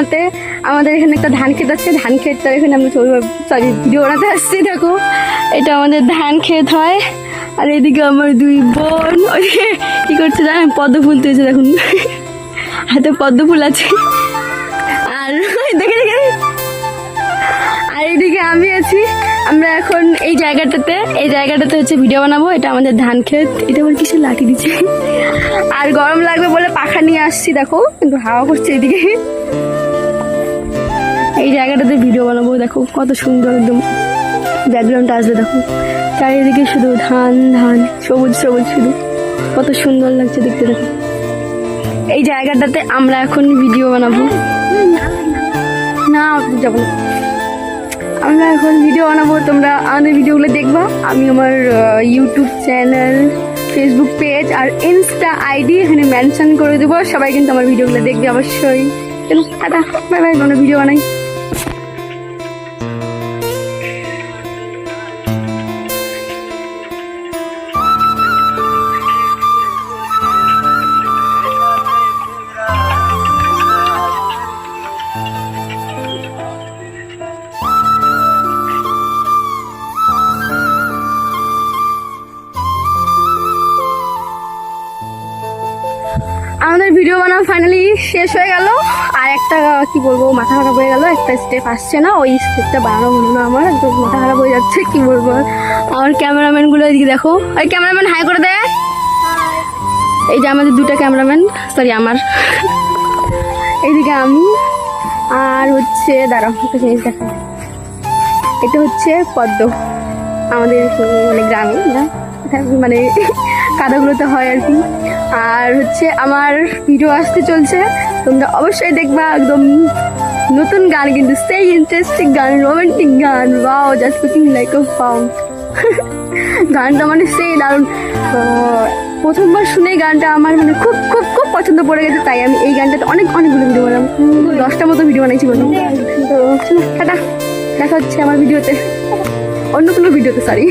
বানাতে। আমাদের এখানে একটা ধান ক্ষেত আছে, ধান ক্ষেতটা এখানে আমরা ভিডিও বানাতে আসছি। দেখো এটা আমাদের ধান ক্ষেত হয়। আর এদিকে আমার দুই বোন ওইদিকে কি করছে জানেন, পদ্ম ফুল তুলছে। দেখুন হাতে পদ্ম ফুল আছে। আর দেখে দেখে আর এইদিকে আমি আছি। আমরা এখন এই জায়গাটাতে হচ্ছে ভিডিও বানাবো। এটা আমাদের ধান ক্ষেত। এটা আবার কিসের লাঠি দিচ্ছে। আর গরম লাগবে বলে পাখা নিয়ে আসছি। দেখো কিন্তু হাওয়া করছে এদিকে। এই জায়গাটাতে ভিডিও বানাবো। দেখো কত সুন্দর একদম ব্যাকগ্রাউন্ডটা আসবে। দেখো চারিদিকে শুধু ধান ধান, সবুজ সবুজ, শুধু কত সুন্দর লাগছে দেখতে। দেখো এই জায়গাটাতে আমরা এখন ভিডিও বানাবো। না যাবো না, আমরা এখন ভিডিও বানাবো। তোমরা আমাদের ভিডিওগুলো দেখবা। আমি আমার ইউটিউব চ্যানেল, ফেসবুক পেজ আর ইনস্টা আইডি এখানে মেনশন করে দেবো। সবাই কিন্তু আমার ভিডিওগুলো দেখবে অবশ্যই। Tata, bye bye. আমরা ভিডিও বানাই। আমাদের ভিডিও বানানো ফাইনালি শেষ হয়ে গেল। আর একটা কি বলবো, মাথা খারাপ হয়ে গেল। একটা স্টেপ আসছে না, ওই স্টেপটা বানানো হলো না। আমার একদম মাথা খারাপ হয়ে যাচ্ছে, কি বলবো। আমার ক্যামেরাম্যান গুলো এদিকে দেখো। ওই ক্যামেরাম্যান হাই করে দেয়। এই যে আমাদের দুটা ক্যামেরাম্যান, সরি আমার। এইদিকে আমি আর হচ্ছে দাঁড়াও একটা জিনিস দেখো। এটা হচ্ছে পদ্ম, আমাদের মানে গ্রামে না, মানে কাদাগুলোতে হয় আর কি। আর হচ্ছে আমার ভিডিও আসতে চলছে, তোমরা অবশ্যই দেখবা। একদম নতুন গান, কিন্তু সেই ইন্টারেস্টিং গান, রোমান্টিক গান। ওয়াও, জাস্ট লুকিং লাইক আ ফাউন্ড। গানটা মানে সেই দারুণ। প্রথমবার শুনে গানটা আমার মানে খুব খুব খুব পছন্দ পড়ে গেছে। তাই আমি এই গানটাতে অনেকগুলো ভিডিও বানালাম, 10টা মতো ভিডিও বানাইছি বলুন। তো টাটা, দেখা হচ্ছে আমার ভিডিওতে, অন্য কোনো ভিডিওতে, সরি।